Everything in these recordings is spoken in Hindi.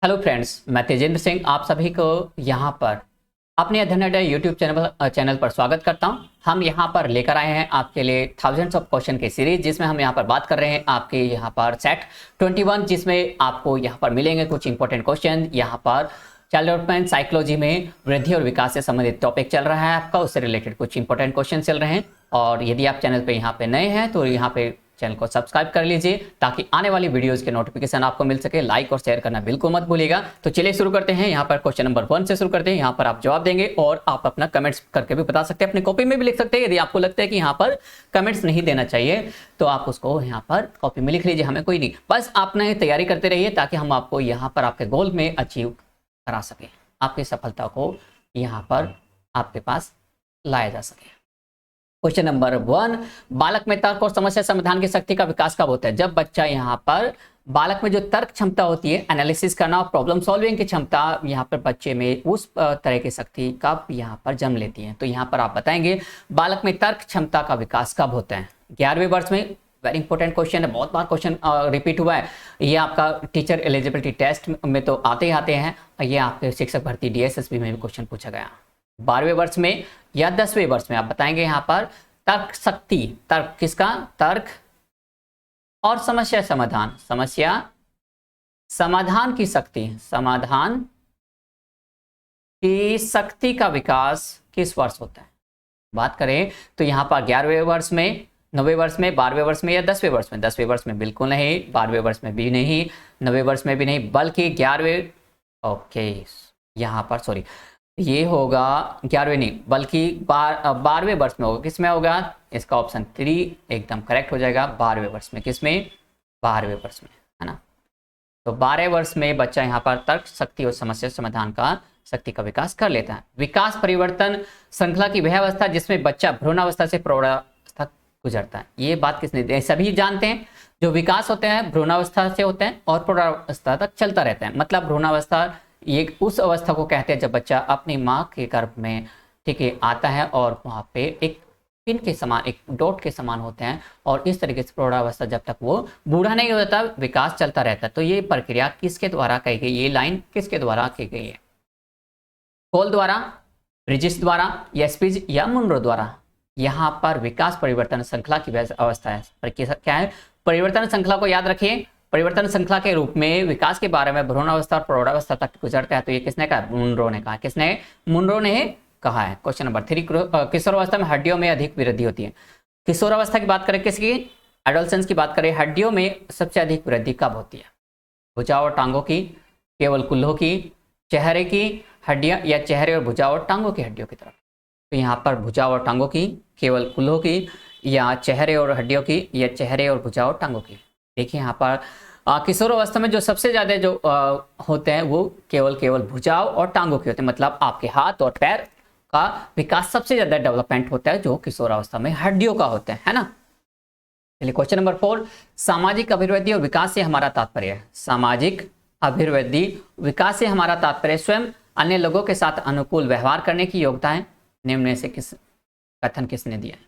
हेलो फ्रेंड्स, मैं तेजेंद्र सिंह आप सभी को यहाँ पर अपने अध्ययन अड्डा यूट्यूब चैनल पर स्वागत करता हूँ। हम यहाँ पर लेकर आए हैं आपके लिए थाउजेंड्स ऑफ क्वेश्चन की सीरीज, जिसमें हम यहाँ पर बात कर रहे हैं आपके यहाँ पर सेट 21, जिसमें आपको यहाँ पर मिलेंगे कुछ इंपॉर्टेंट क्वेश्चन। यहाँ पर चाइल्ड डेवलपमेंट साइकोलॉजी में वृद्धि और विकास से संबंधित टॉपिक चल रहा है आपका, उससे रिलेटेड कुछ इंपॉर्टेंट क्वेश्चन चल रहे हैं। और यदि आप चैनल पे यहाँ पे नए हैं तो यहाँ पे चैनल को सब्सक्राइब कर लीजिए ताकि आने वाली वीडियोस के नोटिफिकेशन आपको मिल सके। लाइक और शेयर करना बिल्कुल मत भूलिएगा। तो चलिए शुरू करते हैं। यहाँ पर क्वेश्चन नंबर 1 से शुरू करते हैं। यहाँ पर आप जवाब देंगे और आप अपना कमेंट्स करके भी बता सकते हैं, अपनी कॉपी में भी लिख सकते हैं। यदि आपको लगता है कि यहाँ पर कमेंट्स नहीं देना चाहिए तो आप उसको यहाँ पर कॉपी में लिख लीजिए, हमें कोई नहीं। बस आपने तैयारी करते रहिए ताकि हम आपको यहाँ पर आपके गोल में अचीव करा सकें, आपकी सफलता को यहाँ पर आपके पास लाया जा सके। क्वेश्चन नंबर 1, बालक में तर्क और समस्या समाधान की शक्ति का विकास कब होता है? जब बच्चा यहाँ पर बालक में जो तर्क क्षमता होती है, एनालिसिस करना और प्रॉब्लम सॉल्विंग की क्षमता यहाँ पर बच्चे में उस तरह की शक्ति कब यहाँ पर जन्म लेती है। तो यहाँ पर आप बताएंगे बालक में तर्क क्षमता का विकास कब होता है? 11वें वर्ष में। वेरी इंपॉर्टेंट क्वेश्चन है, बहुत बार क्वेश्चन रिपीट हुआ है। ये आपका टीचर एलिजिबिलिटी टेस्ट में तो आते ही आते हैं, ये आपके शिक्षक भर्ती DSSB में भी क्वेश्चन पूछा गया। 12वें वर्ष में या 10वें वर्ष में आप बताएंगे यहाँ पर तर्क शक्ति, तर्क किसका? तर्क और समस्या समाधान, समस्या समाधान की शक्ति, समाधान की शक्ति का विकास किस वर्ष होता है? बात करें तो यहाँ पर 11वें वर्ष में, 9वें वर्ष में, 12वें वर्ष में या 10वें वर्ष में? 10वें वर्ष में बिल्कुल नहीं, 12वें वर्ष में भी नहीं, 9वें वर्ष में भी नहीं, बल्कि 11वें, ओके यहाँ पर सॉरी, ये होगा 11वें नहीं बल्कि 12वें वर्ष में होगा। किसमें होगा? इसका ऑप्शन 3 एकदम करेक्ट हो जाएगा। 12वें वर्ष में। किसमें? 12वें वर्ष में, है ना। तो 12वें वर्ष में बच्चा यहाँ पर तर्क शक्ति और समस्या समाधान का शक्ति का विकास कर लेता है। विकास परिवर्तन श्रृंखला की वह अवस्था जिसमें बच्चा भ्रूणावस्था से प्रौढ़ावस्था गुजरता है। ये बात किसने? सभी जानते हैं, जो विकास होते हैं भ्रूणावस्था से होते हैं और प्रौढ़ावस्था तक चलता रहता है। मतलब भ्रूणावस्था ये उस अवस्था को कहते हैं जब बच्चा अपनी माँ के गर्भ में, ठीक है, आता है और वहाँ पे एक पिन के समान, एक डॉट के समान होते हैं। और इस तरीके से प्रौढ़ावस्था जब तक वो बूढ़ा नहीं होता विकास चलता रहता है। तो ये प्रक्रिया किसके द्वारा की गई? ये लाइन किसके द्वारा की गई है? कोल द्वारा, ब्रिजिस द्वारा या स्पीज या मुनरो द्वारा? यहाँ पर विकास परिवर्तन श्रृंखला की अवस्था है। क्या है? परिवर्तन श्रृंखला को याद रखिए। परिवर्तन श्रृंखला के रूप में विकास के बारे में भ्रूणावस्था और प्रौढ़ावस्था तक गुजरता है। तो ये किसने कहा? मुनरो ने कहा। किसने? मुनरो ने कहा है। क्वेश्चन नंबर 3, किशोरावस्था में हड्डियों में अधिक वृद्धि होती है। किशोरावस्था की बात करें, किसकी? एडोलसेंस की बात करें, हड्डियों में सबसे अधिक वृद्धि कब होती है? भुजा और टांगों की, केवल कुल्हों की, चेहरे की हड्डियां या चेहरे और भुजा और टांगों की हड्डियों की तरफ? तो यहाँ पर भुजा और टांगों की, केवल कुल्हों की, या चेहरे और हड्डियों की, या चेहरे और भुजा और टांगों की? देखिए यहाँ पर किशोर अवस्था में जो सबसे ज्यादा जो होते हैं वो केवल भुजाओं और टांगों के होते हैं। मतलब आपके हाथ और पैर का विकास सबसे ज्यादा डेवलपमेंट होता है जो किशोर अवस्था में हड्डियों का होता है ना। चलिए क्वेश्चन नंबर 4, सामाजिक अभिवृद्धि और विकास से हमारा तात्पर्य है। सामाजिक अभिवृद्धि विकास से हमारा तात्पर्य स्वयं अन्य लोगों के साथ अनुकूल व्यवहार करने की योग्यता है। निम्न में से कथन किसने दिया है?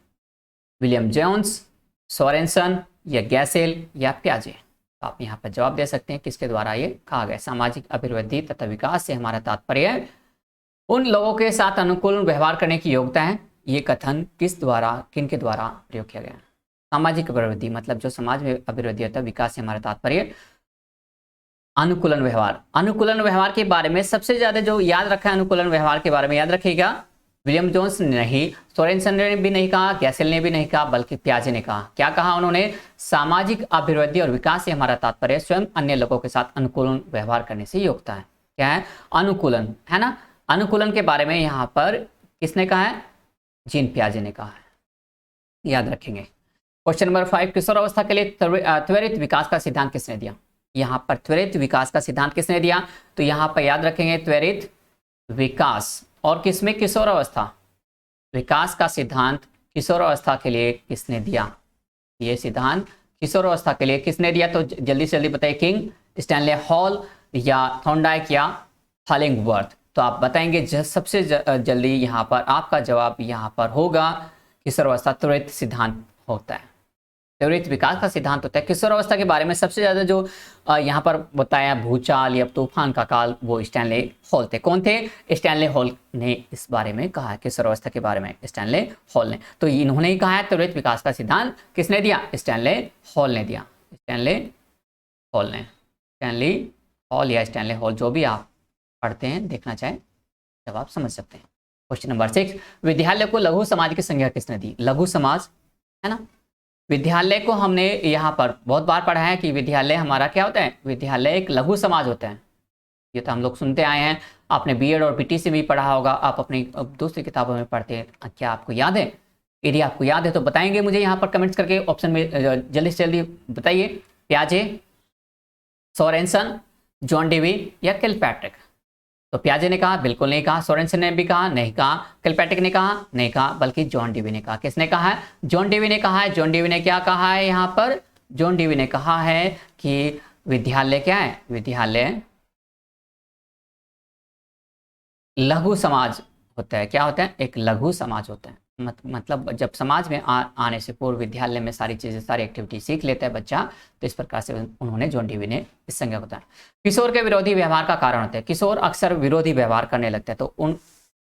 विलियम जोन्स, सोरेनसन या गैसेल या प्याजे? आप यहाँ पर जवाब दे सकते हैं किसके द्वारा ये कहा गया। सामाजिक अभिवृद्धि तथा विकास से हमारा तात्पर्य उन लोगों के साथ अनुकूल व्यवहार करने की योग्यता है। ये कथन किस द्वारा, किन के द्वारा प्रयोग किया गया? सामाजिक अभिवृद्धि मतलब जो समाज में अभिवृद्धि होता है, विकास से हमारा तात्पर्य अनुकूलन व्यवहार। अनुकूलन व्यवहार के बारे में सबसे ज्यादा जो याद रखा है अनुकूलन व्यवहार के बारे में, याद रखिएगा, विलियम जोन्स ने नहीं, सोरेनसन ने भी नहीं कहा, गैसेल ने भी नहीं कहा, बल्कि प्याजे ने कहा। क्या कहा उन्होंने? सामाजिक अभिवृद्धि और विकास से हमारा तात्पर्य स्वयं अन्य लोगों के साथ अनुकूलन व्यवहार करने से योग्यता है। क्या है? अनुकूलन, है ना। अनुकूलन के बारे में यहाँ पर किसने कहा है? जीन प्याजे ने कहा है, याद रखेंगे। क्वेश्चन नंबर 5, किशोरावस्था के लिए त्वरित विकास का सिद्धांत किसने दिया? यहाँ पर त्वरित विकास का सिद्धांत किसने दिया? तो यहाँ पर याद रखेंगे त्वरित विकास। और किसमें? किशोरावस्था। विकास का सिद्धांत किशोरावस्था के लिए किसने दिया? ये सिद्धांत किशोरावस्था के लिए किसने दिया? तो जल्दी से जल्दी बताइए, किंग, स्टैनले हॉल या थॉर्नडाइक या हॉलिंगवर्थ? तो आप बताएंगे सबसे जल्दी यहाँ पर आपका जवाब यहाँ पर होगा किशोरावस्था त्वरित सिद्धांत होता है। त्वरित विकास का सिद्धांत होता है। किशोर अवस्था के बारे में सबसे ज्यादा जो यहाँ पर बताया भूचाल या तूफान का काल, वो स्टैनले हॉल थे। कौन थे? स्टैनले हॉल ने इस बारे में कहा है, किशोर अवस्था के बारे में स्टैनले हॉल ने। तो इन्होंने ही कहा है त्वरित विकास का सिद्धांत। किसने दिया? स्टैनले हॉल ने दिया। स्टैनले हॉल ने, स्टैनली हॉल या स्टैनले हॉल, जो भी आप पढ़ते हैं, देखना चाहें जवाब समझ सकते हैं। क्वेश्चन नंबर 6, विद्यालय को लघु समाज की संज्ञा किसने दी? लघु समाज है ना। विद्यालय को हमने यहाँ पर बहुत बार पढ़ा है कि विद्यालय हमारा क्या होता है? विद्यालय एक लघु समाज होता है। ये तो हम लोग सुनते आए हैं, आपने बीएड और पीटी से भी पढ़ा होगा, आप अपनी दूसरी किताबों में पढ़ते हैं। क्या आपको याद है? यदि आपको याद है तो बताएंगे मुझे यहाँ पर कमेंट्स करके, ऑप्शन में जल्दी से जल्दी बताइए। प्याजे, सोरेनसन, जॉन डेवी या किलपैट्रिक? तो प्याजे ने कहा, बिल्कुल नहीं कहा। सोरेनसन ने भी कहा, नहीं कहा। किलपैट्रिक ने कहा, नहीं कहा, बल्कि जॉन डेवी ने कहा। किसने कहा है? जॉन डेवी ने कहा है। जॉन डेवी ने क्या कहा है यहाँ पर? जॉन डेवी ने कहा है कि विद्यालय क्या है? विद्यालय लघु समाज होता है। क्या होता है? एक लघु समाज होता है। मतलब जब समाज में आने से पूर्व विद्यालय में सारी चीजें, सारी एक्टिविटी सीख लेता है बच्चा, तो इस प्रकार से उन्होंने जॉन डेवी ने इस संज्ञा बताया। किशोर के विरोधी व्यवहार का कारण होता है। किशोर अक्सर विरोधी व्यवहार करने लगते हैं, तो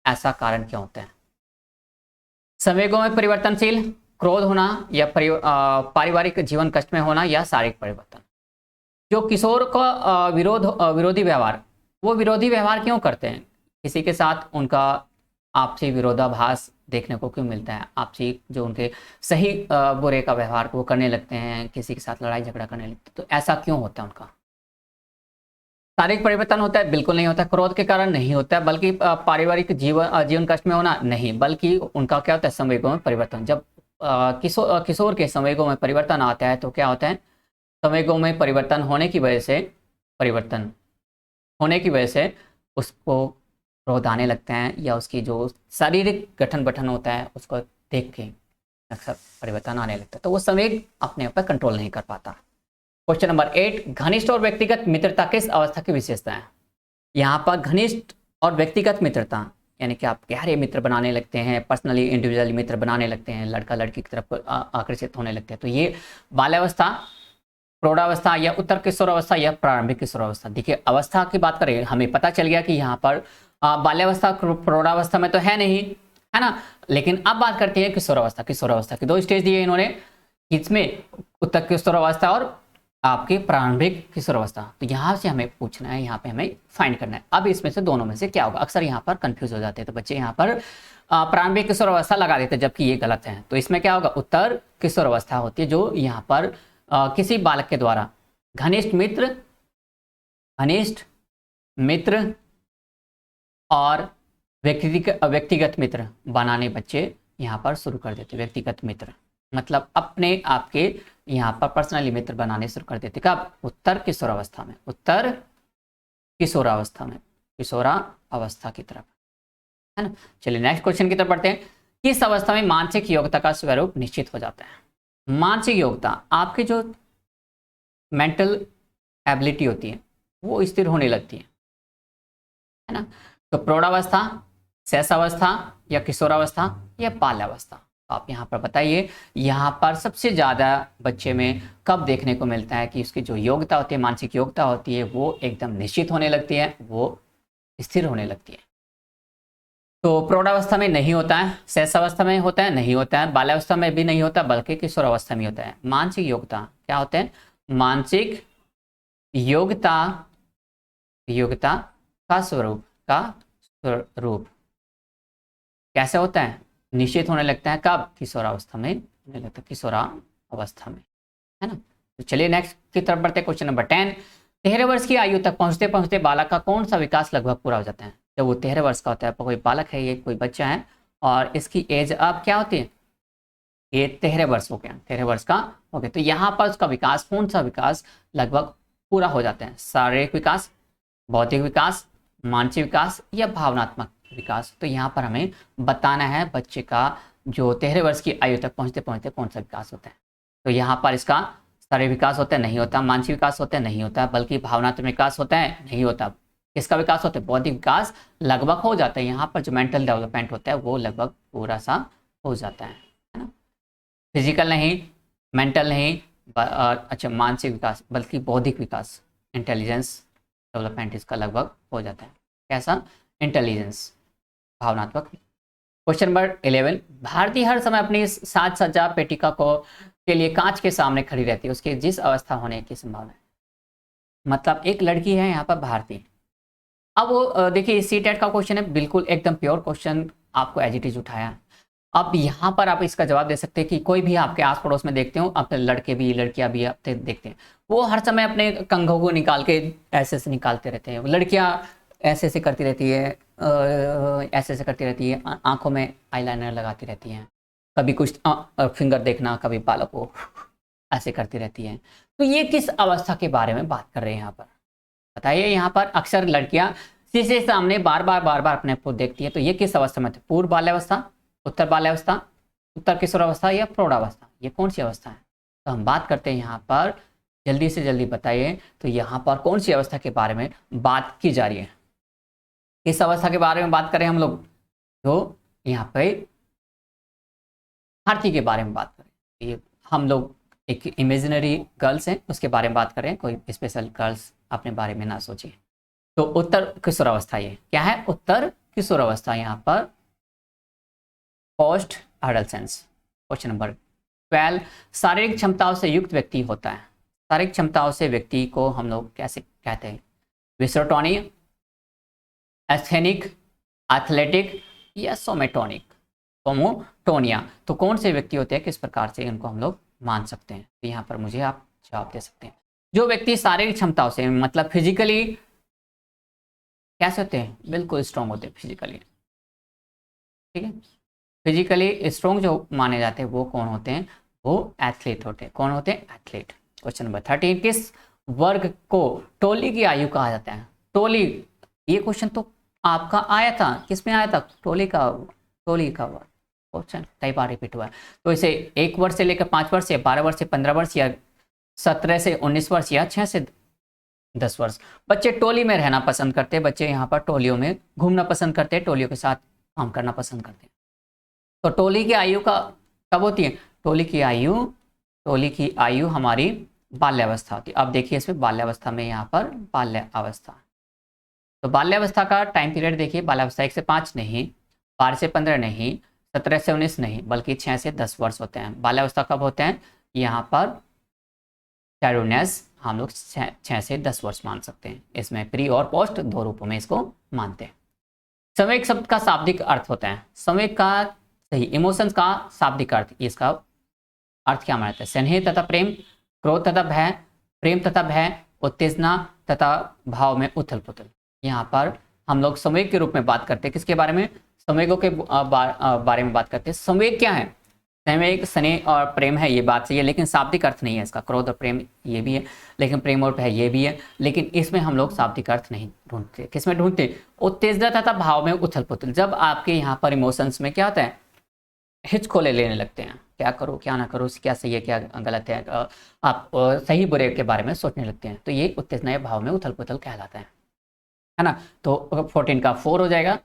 ऐसा कारण क्या होता है? संवेगों में परिवर्तनशील, क्रोध होना, या पारिवारिक जीवन कष्ट में होना, या शारीरिक परिवर्तन। जो किशोर का विरोधी व्यवहार, वो विरोधी व्यवहार क्यों करते हैं? किसी के साथ उनका आपसी विरोधाभास देखने को क्यों मिलता है? आपसी जो उनके सही बुरे का व्यवहार को वो करने लगते हैं, किसी के साथ लड़ाई झगड़ा करने लगते हैं, तो ऐसा क्यों होता है उनका? शारीरिक परिवर्तन होता है? बिल्कुल नहीं होता। क्रोध के कारण नहीं होता है, बल्कि पारिवारिक जीवन कष्ट में होना नहीं, बल्कि उनका क्या होता है? संवेगों में परिवर्तन। जब किशोर के संवेगों में परिवर्तन आता है तो क्या होता है? संवेगों में परिवर्तन होने की वजह से उसको क्रोध आने लगते हैं, या उसकी जो शारीरिक गठन बठन होता है उसको देख के अक्सर परिवर्तन आने लगता है, तो वो संवेग अपने आप पर कंट्रोल नहीं कर पाता। क्वेश्चन नंबर 8, घनिष्ठ और व्यक्तिगत मित्रता किस अवस्था की विशेषता है? यहाँ पर घनिष्ठ और व्यक्तिगत मित्रता, यानी कि आप गहरे मित्र बनाने लगते हैं, पर्सनली इंडिविजुअली मित्र बनाने लगते हैं, लड़का लड़की की तरफ आकर्षित होने लगते हैं, तो ये बाल्यावस्था, प्रौढ़ावस्था, या उत्तर किशोर अवस्था, या प्रारंभिक किशोर अवस्था? देखिए, अवस्था की बात करें, हमें पता चल गया कि यहाँ पर बाल्यावस्था प्रौढ़ावस्था में तो है नहीं, है ना। लेकिन अब बात करते हैं किशोर अवस्था। किशोर अवस्था के 2 स्टेज दिए इन्होंने, इसमें उत्तर किशोर अवस्था और आपकी प्रारंभिक किशोर अवस्था। तो यहाँ से हमें पूछना है, यहाँ पे हमें फाइंड करना है, अब इसमें से दोनों में से क्या होगा। अक्सर यहाँ पर कंफ्यूज हो जाते हैं, तो बच्चे यहाँ पर प्रारंभिक किशोर अवस्था लगा देते हैं, जबकि ये गलत है। तो इसमें क्या होगा? उत्तर किशोर अवस्था होती है, जो यहाँ पर किसी बालक के द्वारा घनिष्ठ मित्र और व्यक्तिगत मित्र बनाने बच्चे यहाँ पर शुरू कर देते। व्यक्तिगत मित्र मतलब अपने आप के यहाँ पर पर्सनली मित्र बनाने शुरू कर देते। कब? उत्तर किशोरावस्था में, उत्तर किशोरावस्था में, किशोरावस्था की तरफ, है ना। चलिए नेक्स्ट क्वेश्चन की तरफ बढ़ते हैं। किस अवस्था में मानसिक योग्यता का स्वरूप निश्चित हो जाता है? मानसिक योग्यता, आपकी जो मेंटल एबिलिटी होती है वो स्थिर होने लगती है ना। तो प्रौढ़ावस्था, शैशवावस्था, या किशोरावस्था, या बाल्यावस्था? आप यहाँ पर बताइए, यहाँ पर सबसे ज़्यादा बच्चे में कब देखने को मिलता है कि उसकी जो योग्यता होती है, मानसिक योग्यता होती है, वो एकदम निश्चित होने लगती है, वो स्थिर होने लगती है? तो प्रौढ़ावस्था में नहीं होता है, शैशवावस्था में होता है, नहीं होता है, बाल्यावस्था में भी नहीं होता, बल्कि किशोरावस्था में होता है। मानसिक योग्यता क्या होते हैं? मानसिक योग्यता का स्वरूप कैसे होता है? निश्चित होने लगता है। कब? किशोरावस्था में होने लगता है, किशोरावस्था में, है ना। तो चलिए नेक्स्ट की तरफ बढ़ते हैं। क्वेश्चन नंबर 10, 13 वर्ष की आयु तक पहुंचते पहुंचते बालक का कौन सा विकास लगभग पूरा हो जाता है? जब वो 13 वर्ष का होता है, कोई बालक है, ये कोई बच्चा है, और इसकी एज अब क्या होती है? ये 13 वर्ष हो गया, 13 वर्ष का हो गया, तो यहाँ पर उसका विकास, कौन सा विकास लगभग पूरा हो जाता है? शारीरिक विकास, बौद्धिक विकास, मानसिक विकास, या भावनात्मक विकास? तो यहाँ पर हमें बताना है बच्चे का जो 13 वर्ष की आयु तक पहुंचते पहुंचते कौन सा विकास होता है। तो यहाँ पर इसका शारीरिक विकास होता है, नहीं होता। मानसिक विकास होता है, नहीं होता। बल्कि भावनात्मक विकास होता है, नहीं होता। किसका विकास होता है? बौद्धिक विकास लगभग हो जाता है। यहाँ पर जो मेंटल डेवलपमेंट होता है वो लगभग पूरा सा हो जाता है ना। फिजिकल नहीं, मेंटल नहीं, अच्छा मानसिक विकास बल्कि बौद्धिक विकास, इंटेलिजेंस डेवलपमेंट इसका लगभग हो जाता है। कैसा? इंटेलिजेंस, भावनात्मक। क्वेश्चन नंबर 11, भारती हर समय अपनी साज सज्जा पेटिका को के लिए कांच के सामने खड़ी रहती है, उसके जिस अवस्था होने की संभावना है। मतलब एक लड़की है यहाँ पर भारती। अब वो देखिए सी टेट का क्वेश्चन है, बिल्कुल एकदम प्योर क्वेश्चन आपको एज इट इज उठाया। अब यहाँ पर आप इसका जवाब दे सकते हैं कि कोई भी आपके आस पड़ोस में देखते हो, अपने लड़के भी लड़कियां भी आप देखते हैं, वो हर समय अपने कंघों को निकाल के ऐसे ऐसे निकालते रहते हैं। लड़कियां ऐसे ऐसे करती रहती है, ऐसे ऐसे करती रहती है, आंखों में आईलाइनर लगाती रहती हैं, कभी कुछ फिंगर देखना, कभी बालों को ऐसे करती रहती हैं। तो ये किस अवस्था के बारे में बात कर रहे हैं यहाँ पर बताइए। यहाँ पर अक्सर लड़कियां शीशे के सामने बार बार अपने आप को देखती है, तो ये किस अवस्था में थे? पूर्व बाल्यावस्था, उत्तर बाल्यावस्था, उत्तर किशोरावस्था या प्रौढ़ावस्था? ये कौन सी अवस्था है? तो हम बात करते हैं यहाँ पर, जल्दी से जल्दी बताइए। तो यहाँ पर कौन सी अवस्था के बारे में बात की जा रही है? किस अवस्था के बारे में बात करें हम लोग? तो यहाँ पे भारती के बारे में बात करें। ये हम लोग एक इमेजिनरी गर्ल्स हैं, उसके बारे में बात करें, कोई स्पेशल गर्ल्स अपने बारे में ना सोचिए। तो उत्तर किशोरावस्था ये क्या है? उत्तर किशोरावस्था यहाँ पर पोस्ट एडोलेसेंस। क्वेश्चन नंबर 12, शारीरिक क्षमताओं से युक्त व्यक्ति होता है। शारीरिक क्षमताओं से व्यक्ति को हम लोग कैसे कहते हैं? विसरोटोनी, एस्थेनिक, एथलेटिक या सोमेटोनिक? सोमोटोनिया। तो कौन से व्यक्ति होते हैं, किस प्रकार से इनको हम लोग मान सकते हैं? तो यहाँ पर मुझे आप जवाब दे सकते हैं। जो व्यक्ति शारीरिक क्षमताओं से मतलब फिजिकली कैसे होते हैं? बिल्कुल स्ट्रांग होते हैं फिजिकली, ठीक है। फिजिकली स्ट्रांग जो माने जाते हैं वो कौन होते हैं? वो एथलीट होते हैं। कौन होते हैं? एथलीट। क्वेश्चन नंबर 13, किस वर्ग को टोली की आयु कहा जाता है? टोली, ये क्वेश्चन तो आपका आया था, किसमें आया था? टोली का वर्ग क्वेश्चन कई बार रिपीट हुआ है। तो इसे 1 वर्ष से लेकर 5 वर्ष या 12 वर्ष से 15 वर्ष या 17 से 19 वर्ष या 6 से 10 वर्ष। बच्चे टोली में रहना पसंद करते हैं, बच्चे यहाँ पर टोलियों में घूमना पसंद करते हैं, टोलियों के साथ काम करना पसंद करते हैं। तो टोली की आयु का कब होती है? टोली की आयु हमारी बाल्यावस्था होती है। अब देखिए इसमें बाल्यावस्था में यहाँ पर बाल्यावस्था, तो बाल्यावस्था का टाइम पीरियड देखिए, बाल्यावस्था 1 से 5 नहीं, 12 से 15 नहीं, 17 से 19 नहीं, बल्कि 6 से 10 वर्ष होते हैं। बाल्यावस्था कब होते हैं? यहाँ पर चाइल्डनेस हम लोग 6 से 10 वर्ष मान सकते हैं। इसमें प्री और पोस्ट दो रूपों में इसको मानते हैं। संवेग शब्द का शाब्दिक अर्थ होता है, संवेग का सही इमोशंस का शाब्दिक अर्थ, इसका अर्थ क्या मानते हैं? स्नेह तथा प्रेम, क्रोध तथा भय, प्रेम तथा भय, उत्तेजना तथा भाव में उथल पुथल। यहाँ पर हम लोग संवेग के रूप में बात करते हैं। किसके बारे में? संवेगों के बारे में बात करते हैं। संवेग क्या है? संवेग स्नेह और प्रेम है, ये बात सही है, लेकिन शाब्दिक अर्थ नहीं है इसका। क्रोध और प्रेम ये भी है, लेकिन प्रेम और भय ये भी है, लेकिन इसमें हम लोग शाब्दिक अर्थ नहीं ढूंढते। किसमें ढूंढते? उत्तेजना तथा भाव में उथल पुथल। जब आपके यहाँ पर इमोशंस में क्या होता है? हिचकोले लेने लगते हैं, क्या करूँ क्या ना करूँ, क्या सही है क्या गलत है, आप सही बुरे के बारे में सोचने लगते हैं, तो ये उत्तेजना या भाव में उथल पुथल कहलाता है ना। तो 14 का 4 हो जाएगा।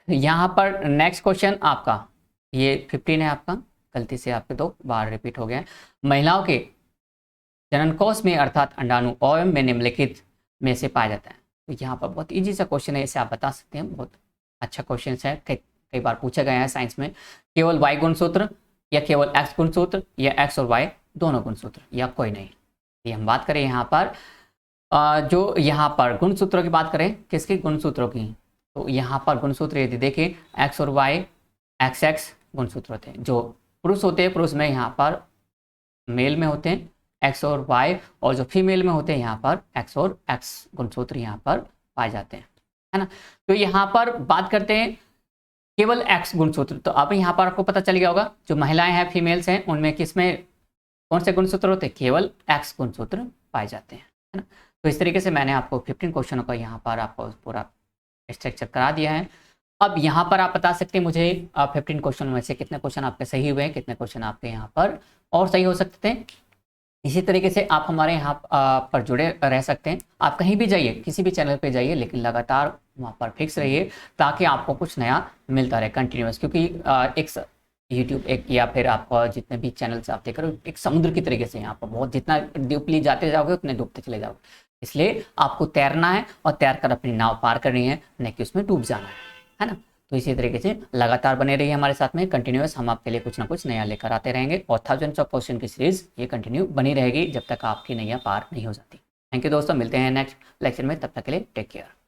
यहाँ पर नेक्स्ट क्वेश्चन आपका ये 15 है आपका, गलती से आपके 2 बार रिपीट हो गया। महिलाओं के जननकोष में अर्थात अंडाणु ओवम में निम्नलिखित में से पाया जाता है। तो यहाँ पर बहुत इजी सा क्वेश्चन है, इसे आप बता सकते हैं, बहुत अच्छा क्वेश्चन है, कई बार पूछा गया है साइंस में। केवल y गुणसूत्र या केवल x गुणसूत्र या x और y दोनों गुणसूत्र या कोई नहीं? ये हम बात करें यहाँ पर जो यहाँ पर गुणसूत्रों की बात करें, किसके गुणसूत्रों की? तो यहाँ पर गुणसूत्र यदि देखें x और y XX गुणसूत्र होते हैं। जो पुरुष होते हैं, पुरुष में यहाँ पर मेल में होते हैं x और y, और जो फीमेल में होते हैं यहाँ पर x और x गुणसूत्र यहाँ पर पाए जाते हैं, है ना। तो यहाँ पर बात करते हैं केवल x गुणसूत्र। तो अब यहाँ पर आपको पता चल गया होगा, जो महिलाएं हैं फीमेल्स हैं उनमें किसमें कौन से गुणसूत्र होते हैं? केवल x गुणसूत्र पाए जाते हैं, है ना। तो इस तरीके से मैंने आपको 15 क्वेश्चनों का यहाँ पर आपको पूरा स्ट्रक्चर करा दिया है। अब यहाँ पर आप बता सकते हैं मुझे 15 क्वेश्चन में से कितने क्वेश्चन आपके सही हुए हैं, कितने क्वेश्चन आपके यहाँ पर और सही हो सकते थे। इसी तरीके से आप हमारे यहाँ पर जुड़े रह सकते हैं। आप कहीं भी जाइए, किसी भी चैनल पे जाइए, लेकिन लगातार वहाँ पर फिक्स रहिए ताकि आपको कुछ नया मिलता रहे कंटिन्यूस, क्योंकि एक यूट्यूब एक, या फिर आपका जितने भी चैनल्स आप देख रहे हो, एक समुद्र की तरीके से यहाँ पर बहुत, जितना डीपली जाते जाओगे उतने डूबते चले जाओगे। इसलिए आपको तैरना है और तैर कर अपनी नाव पार करनी है, न कि उसमें डूब जाना है ना। तो इसी तरीके से लगातार बने रहिए हमारे साथ में, कंटिन्यूअस हम आपके लिए कुछ ना कुछ नया लेकर आते रहेंगे, और थाउजेंड्स ऑफ क्वेश्चन की सीरीज ये कंटिन्यू बनी रहेगी जब तक आपकी नैया पार नहीं हो जाती। थैंक यू दोस्तों, मिलते हैं नेक्स्ट लेक्चर में, तब तक के लिए टेक केयर।